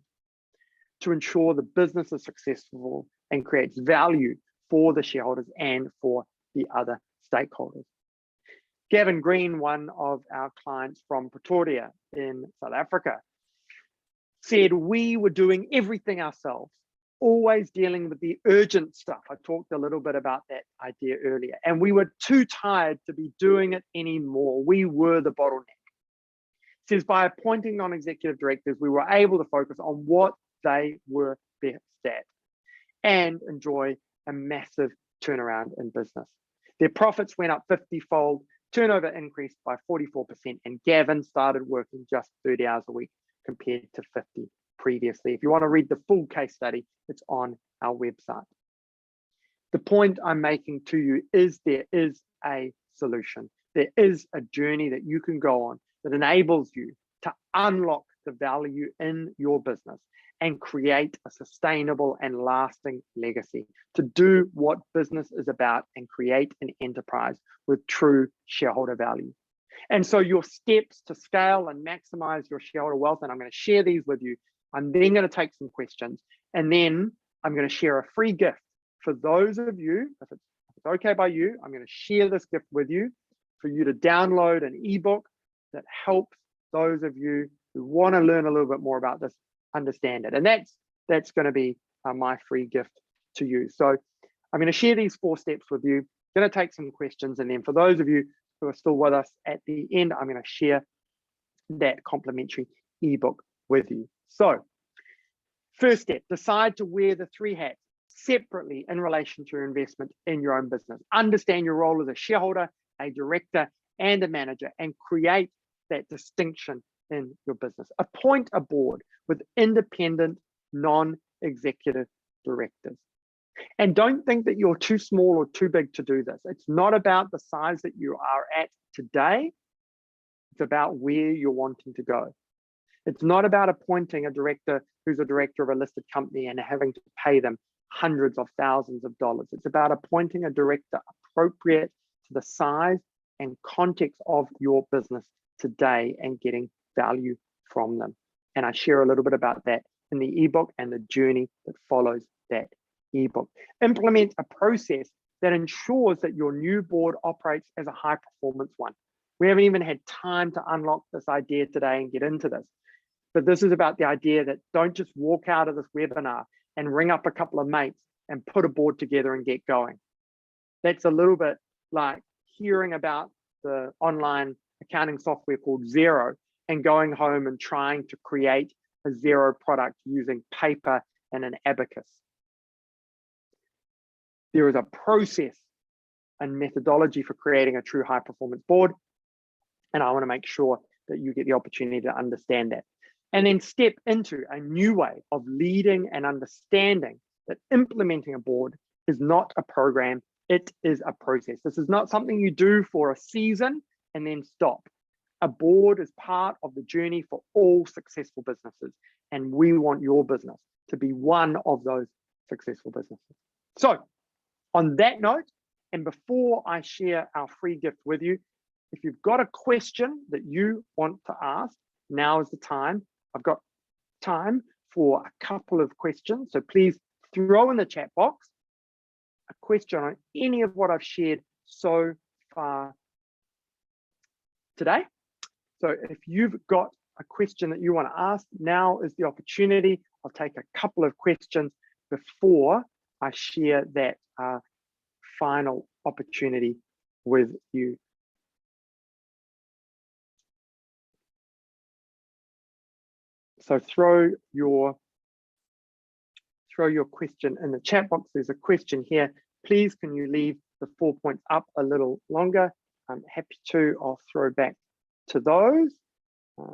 to ensure the business is successful and creates value for the shareholders and for the other stakeholders. Gavin Green, one of our clients from Pretoria in South Africa, said we were doing everything ourselves, always dealing with the urgent stuff. I talked a little bit about that idea earlier, and we were too tired to be doing it anymore. We were the bottleneck. It says by appointing non-executive directors, we were able to focus on what they were best at and enjoy a massive turnaround in business. Their profits went up 50-fold, turnover increased by 44%, and Gavin started working just 30 hours a week compared to 50 previously. If you want to read the full case study, it's on our website. The point I'm making to you is there is a solution. There is a journey that you can go on that enables you to unlock the value in your business and create a sustainable and lasting legacy, to do what business is about and create an enterprise with true shareholder value. And so your steps to scale and maximize your shareholder wealth, and I'm going to share these with you. I'm then going to take some questions, and then I'm going to share a free gift for those of you, if it's okay by you, I'm going to share this gift with you for you to download an ebook that helps those of you who want to learn a little bit more about this understand it. And that's going to be my free gift to you. So I'm going to share these 4 steps with you, going to take some questions, and then for those of you who are still with us at the end, I'm going to share that complimentary ebook with you. So first step, decide to wear the 3 hats separately in relation to your investment in your own business. Understand your role as a shareholder, a director, and a manager, and create that distinction in your business. Appoint a board with independent, non-executive directors. And don't think that you're too small or too big to do this. It's not about the size that you are at today. It's about where you're wanting to go. It's not about appointing a director who's a director of a listed company and having to pay them hundreds of thousands of dollars. It's about appointing a director appropriate to the size and context of your business today and getting value from them. And I share a little bit about that in the ebook and the journey that follows that ebook. Implement a process that ensures that your new board operates as a high performance one. We haven't even had time to unlock this idea today and get into this. But this is about the idea that don't just walk out of this webinar and ring up a couple of mates and put a board together and get going. That's a little bit like hearing about the online accounting software called Xero and going home and trying to create a Xero product using paper and an abacus. There is a process and methodology for creating a true high performance board. And I want to make sure that you get the opportunity to understand that. And then step into a new way of leading and understanding that implementing a board is not a program, it is a process. This is not something you do for a season and then stop. A board is part of the journey for all successful businesses. And we want your business to be one of those successful businesses. So on that note, and before I share our free gift with you, if you've got a question that you want to ask, now is the time. I've got time for a couple of questions. So please throw in the chat box a question on any of what I've shared so far today. So if you've got a question that you want to ask, now is the opportunity. I'll take a couple of questions before I share that final opportunity with you. So throw your question in the chat box. There's a question here. Please, can you leave the 4 points up a little longer? I'm happy to. I'll throw back to those. I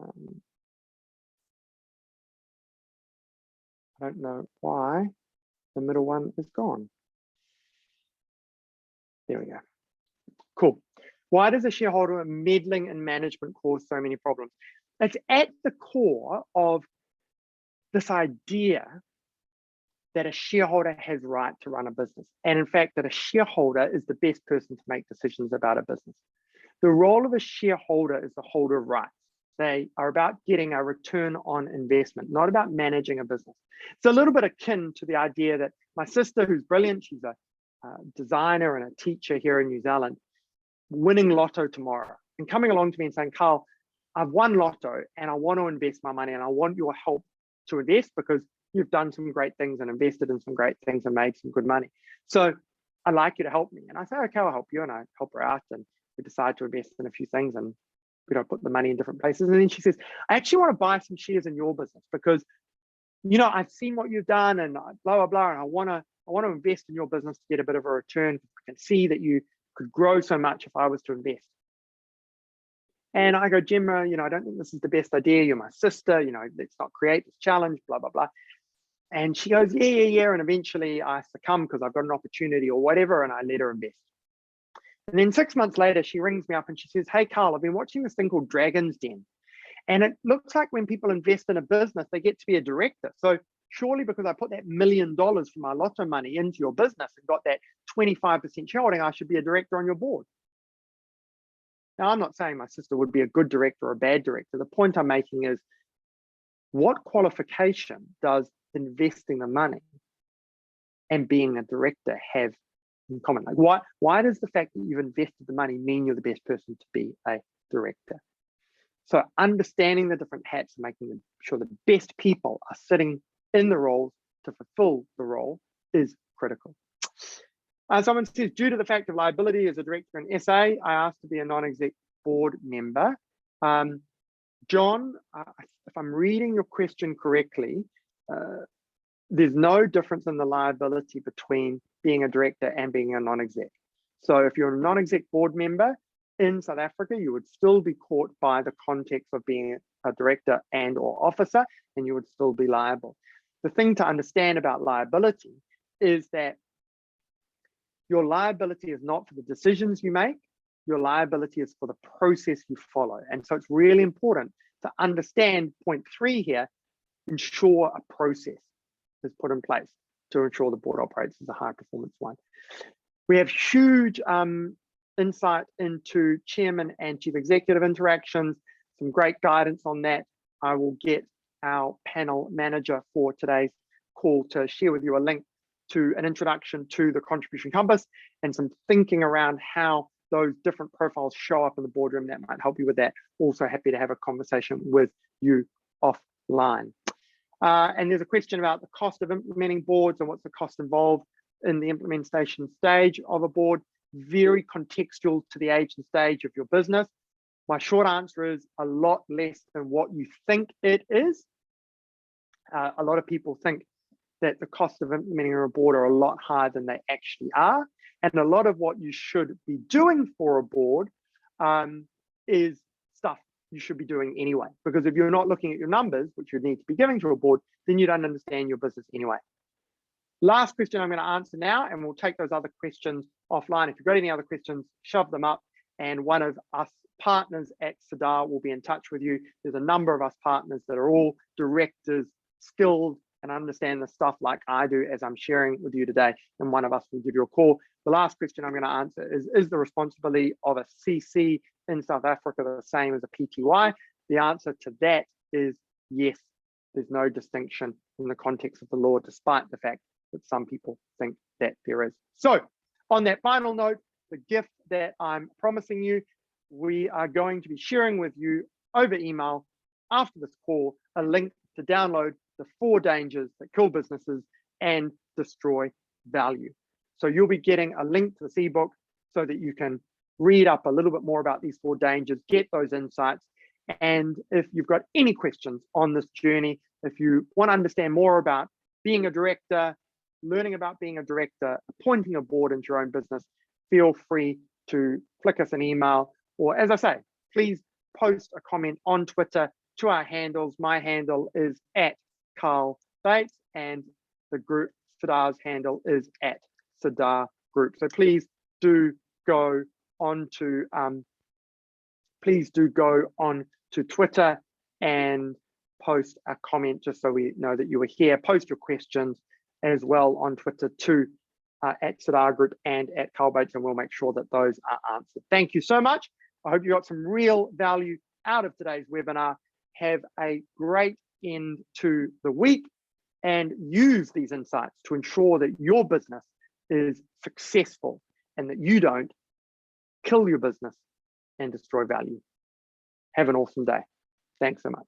don't know why the middle one is gone. There we go. Cool. Why does a shareholder meddling in management cause so many problems? It's at the core of this idea that a shareholder has right to run a business. And in fact, that a shareholder is the best person to make decisions about a business. The role of a shareholder is the holder of rights. They are about getting a return on investment, not about managing a business. It's a little bit akin to the idea that my sister, who's brilliant, she's a designer and a teacher here in New Zealand, winning lotto tomorrow and coming along to me and saying, Carl, I've won lotto and I want to invest my money and I want your help to invest because you've done some great things and invested in some great things and made some good money. So I'd like you to help me. And I say, okay, I'll help you. And I help her out and we decide to invest in a few things and we don't put the money in different places. And then she says, I actually want to buy some shares in your business because, you know, I've seen what you've done and blah, blah, blah. And I want to invest in your business to get a bit of a return. I can see that you could grow so much if I was to invest. And I go, Gemma, you know, I don't think this is the best idea. You're my sister, you know, let's not create this challenge, blah, blah, blah. And she goes, yeah. And eventually I succumb because I've got an opportunity or whatever, and I let her invest. And then 6 months later, she rings me up and she says, hey, Carl, I've been watching this thing called Dragon's Den. And it looks like when people invest in a business, they get to be a director. So surely because I put that $1 million from my lotto money into your business and got that 25% shareholding, I should be a director on your board. Now, I'm not saying my sister would be a good director or a bad director. The point I'm making is, what qualification does investing the money and being a director have in common? Like, why does the fact that you've invested the money mean you're the best person to be a director? So understanding the different hats and making sure the best people are sitting in the roles to fulfill the role is critical. Someone says, due to the fact of liability as a director in SA, I asked to be a non-exec board member. John, if I'm reading your question correctly, there's no difference in the liability between being a director and being a non-exec. So if you're a non-exec board member in South Africa, you would still be caught by the context of being a director and or officer, and you would still be liable. The thing to understand about liability is that your liability is not for the decisions you make, your liability is for the process you follow. And so it's really important to understand point 3 here, ensure a process is put in place to ensure the board operates as a high performance one. We have huge insight into chairman and chief executive interactions, some great guidance on that. I will get our panel manager for today's call to share with you a link to an introduction to the contribution compass and some thinking around how those different profiles show up in the boardroom that might help you with that. Also happy to have a conversation with you offline. And there's a question about the cost of implementing boards and what's the cost involved in the implementation stage of a board. Very contextual to the age and stage of your business. My short answer is a lot less than what you think it is. A lot of people think that the cost of implementing a board are a lot higher than they actually are. And a lot of what you should be doing for a board is stuff you should be doing anyway. Because if you're not looking at your numbers, which you need to be giving to a board, then you don't understand your business anyway. Last question I'm going to answer now, and we'll take those other questions offline. If you've got any other questions, shove them up, and one of us partners at Sadar will be in touch with you. There's a number of us partners that are all directors, skilled, and understand the stuff like I do as I'm sharing with you today, and one of us will give you a call. The last question I'm going to answer is the responsibility of a CC in South Africa the same as a PTY? The answer to that is yes. There's no distinction in the context of the law, despite the fact that some people think that there is. So on that final note, the gift that I'm promising you, we are going to be sharing with you over email after this call a link to download the 4 dangers that kill businesses and destroy value. So you'll be getting a link to this ebook so that you can read up a little bit more about these 4 dangers, get those insights. And if you've got any questions on this journey, if you want to understand more about being a director, learning about being a director, appointing a board into your own business, feel free to flick us an email, or as I say, please post a comment on Twitter to our handles. My handle is @Carl_Bates and the group Siddhar's handle is @Siddhar Group. So please do go on to Twitter and post a comment just so we know that you were here. Post your questions as well on Twitter to @Siddhar Group and @Carl Bates, and we'll make sure that those are answered. Thank you so much. I hope you got some real value out of today's webinar. Have a great end to the week and use these insights to ensure that your business is successful and that you don't kill your business and destroy value. Have an awesome day. Thanks so much.